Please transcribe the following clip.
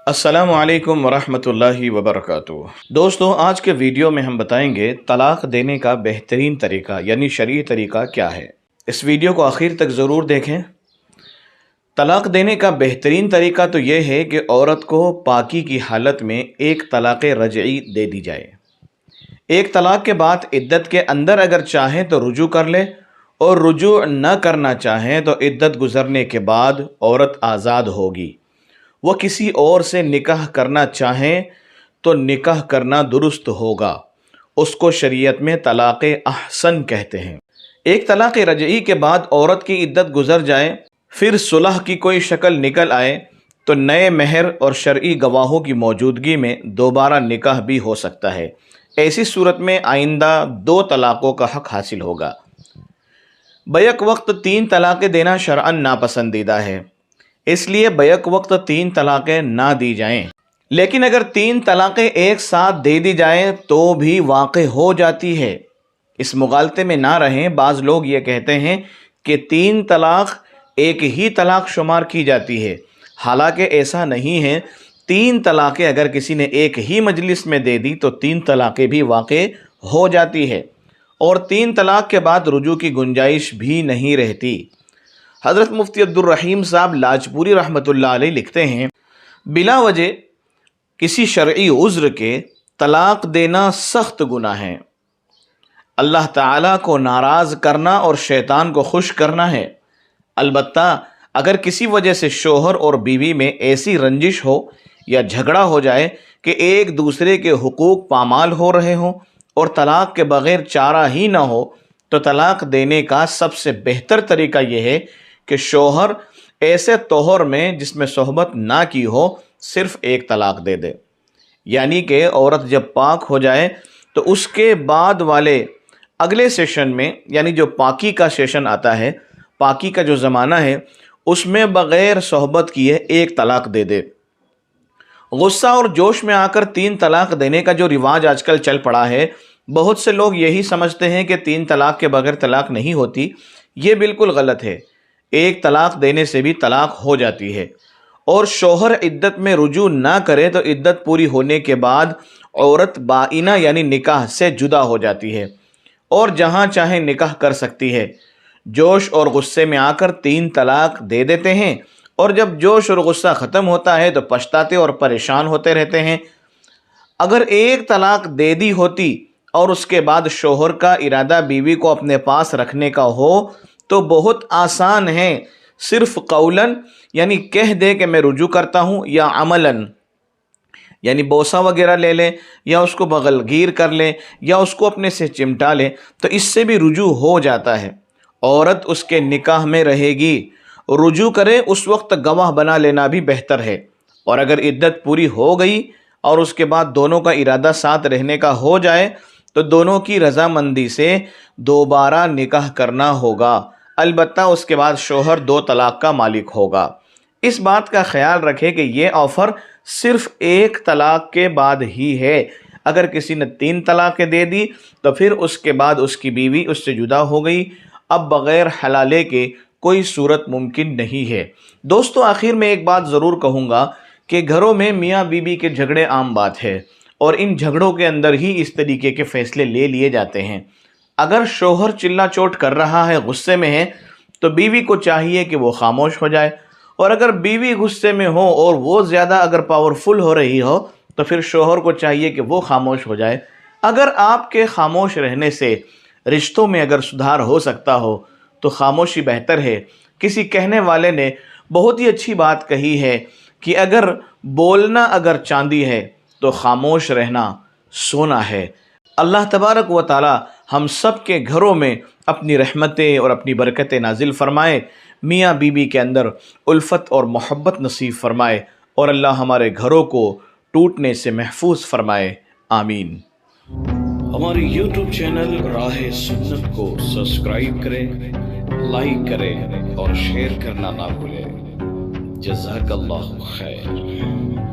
السلام علیکم ورحمۃ اللہ وبرکاتہ۔ دوستوں، آج کے ویڈیو میں ہم بتائیں گے طلاق دینے کا بہترین طریقہ یعنی شرعی طریقہ کیا ہے۔ اس ویڈیو کو آخر تک ضرور دیکھیں۔ طلاق دینے کا بہترین طریقہ تو یہ ہے کہ عورت کو پاکی کی حالت میں ایک طلاق رجعی دے دی جائے۔ ایک طلاق کے بعد عدت کے اندر اگر چاہیں تو رجوع کر لے، اور رجوع نہ کرنا چاہیں تو عدت گزرنے کے بعد عورت آزاد ہوگی۔ وہ کسی اور سے نکاح کرنا چاہیں تو نکاح کرنا درست ہوگا۔ اس کو شریعت میں طلاق احسن کہتے ہیں۔ ایک طلاق رجعی کے بعد عورت کی عدت گزر جائے، پھر صلح کی کوئی شکل نکل آئے تو نئے مہر اور شرعی گواہوں کی موجودگی میں دوبارہ نکاح بھی ہو سکتا ہے۔ ایسی صورت میں آئندہ 2 طلاقوں کا حق حاصل ہوگا۔ بیک وقت 3 طلاقیں دینا شرعاً ناپسندیدہ ہے، اس لیے بیک وقت 3 طلاقیں نہ دی جائیں۔ لیکن اگر 3 طلاقیں ایک ساتھ دے دی جائیں تو بھی واقع ہو جاتی ہے۔ اس مغالطے میں نہ رہیں۔ بعض لوگ یہ کہتے ہیں کہ 3 طلاق ایک ہی طلاق شمار کی جاتی ہے، حالانکہ ایسا نہیں ہے۔ 3 طلاقیں اگر کسی نے ایک ہی مجلس میں دے دی تو 3 طلاقیں بھی واقع ہو جاتی ہے، اور 3 طلاق کے بعد رجوع کی گنجائش بھی نہیں رہتی۔ حضرت مفتی عبدالرحیم صاحب لاجپوری رحمۃ اللہ علیہ لکھتے ہیں، بلا وجہ کسی شرعی عذر کے طلاق دینا سخت گناہ ہے۔ اللہ تعالیٰ کو ناراض کرنا اور شیطان کو خوش کرنا ہے۔ البتہ اگر کسی وجہ سے شوہر اور بیوی میں ایسی رنجش ہو یا جھگڑا ہو جائے کہ ایک دوسرے کے حقوق پامال ہو رہے ہوں اور طلاق کے بغیر چارہ ہی نہ ہو، تو طلاق دینے کا سب سے بہتر طریقہ یہ ہے کہ شوہر ایسے طہر میں جس میں صحبت نہ کی ہو صرف ایک طلاق دے دے۔ یعنی کہ عورت جب پاک ہو جائے تو اس کے بعد والے اگلے سیشن میں، یعنی جو پاکی کا سیشن آتا ہے، پاکی کا جو زمانہ ہے، اس میں بغیر صحبت کیے ایک طلاق دے دے۔ غصہ اور جوش میں آ کر 3 طلاق دینے کا جو رواج آج کل چل پڑا ہے، بہت سے لوگ یہی سمجھتے ہیں کہ 3 طلاق کے بغیر طلاق نہیں ہوتی۔ یہ بالکل غلط ہے۔ ایک طلاق دینے سے بھی طلاق ہو جاتی ہے، اور شوہر عدت میں رجوع نہ کرے تو عدت پوری ہونے کے بعد عورت بائنہ یعنی نکاح سے جدا ہو جاتی ہے اور جہاں چاہے نکاح کر سکتی ہے۔ جوش اور غصے میں آ کر 3 طلاق دے دیتے ہیں، اور جب جوش اور غصہ ختم ہوتا ہے تو پچھتاتے اور پریشان ہوتے رہتے ہیں۔ اگر ایک طلاق دے دی ہوتی اور اس کے بعد شوہر کا ارادہ بیوی کو اپنے پاس رکھنے کا ہو تو بہت آسان ہے۔ صرف قولاً یعنی کہہ دے کہ میں رجوع کرتا ہوں، یا عملاً یعنی بوسہ وغیرہ لے لے، یا اس کو بغل گیر کر لے، یا اس کو اپنے سے چمٹا لے، تو اس سے بھی رجوع ہو جاتا ہے۔ عورت اس کے نکاح میں رہے گی۔ رجوع کرے اس وقت گواہ بنا لینا بھی بہتر ہے، اور اگر عدت پوری ہو گئی اور اس کے بعد دونوں کا ارادہ ساتھ رہنے کا ہو جائے تو دونوں کی رضامندی سے دوبارہ نکاح کرنا ہوگا۔ البتہ اس کے بعد شوہر 2 طلاق کا مالک ہوگا۔ اس بات کا خیال رکھے کہ یہ آفر صرف ایک طلاق کے بعد ہی ہے۔ اگر کسی نے 3 طلاقیں دے دی تو پھر اس کے بعد اس کی بیوی اس سے جدا ہو گئی۔ اب بغیر حلالے کے کوئی صورت ممکن نہیں ہے۔ دوستو، آخر میں ایک بات ضرور کہوں گا کہ گھروں میں میاں بیوی کے جھگڑے عام بات ہے، اور ان جھگڑوں کے اندر ہی اس طریقے کے فیصلے لے لیے جاتے ہیں۔ اگر شوہر چلا چوٹ کر رہا ہے، غصے میں ہے، تو بیوی کو چاہیے کہ وہ خاموش ہو جائے، اور اگر بیوی غصے میں ہو اور وہ زیادہ اگر پاورفل ہو رہی ہو تو پھر شوہر کو چاہیے کہ وہ خاموش ہو جائے۔ اگر آپ کے خاموش رہنے سے رشتوں میں اگر سدھار ہو سکتا ہو تو خاموشی بہتر ہے۔ کسی کہنے والے نے بہت ہی اچھی بات کہی ہے کہ اگر بولنا اگر چاندی ہے تو خاموش رہنا سونا ہے۔ اللہ تبارک و تعالی ہم سب کے گھروں میں اپنی رحمتیں اور اپنی برکتیں نازل فرمائے، میاں بیوی کے اندر الفت اور محبت نصیب فرمائے، اور اللہ ہمارے گھروں کو ٹوٹنے سے محفوظ فرمائے۔ آمین۔ ہماری یوٹیوب چینل راہ سنت کو سبسکرائب کریں، لائک کریں اور شیئر کرنا نہ بھولیں۔ جزاک اللہ خیر۔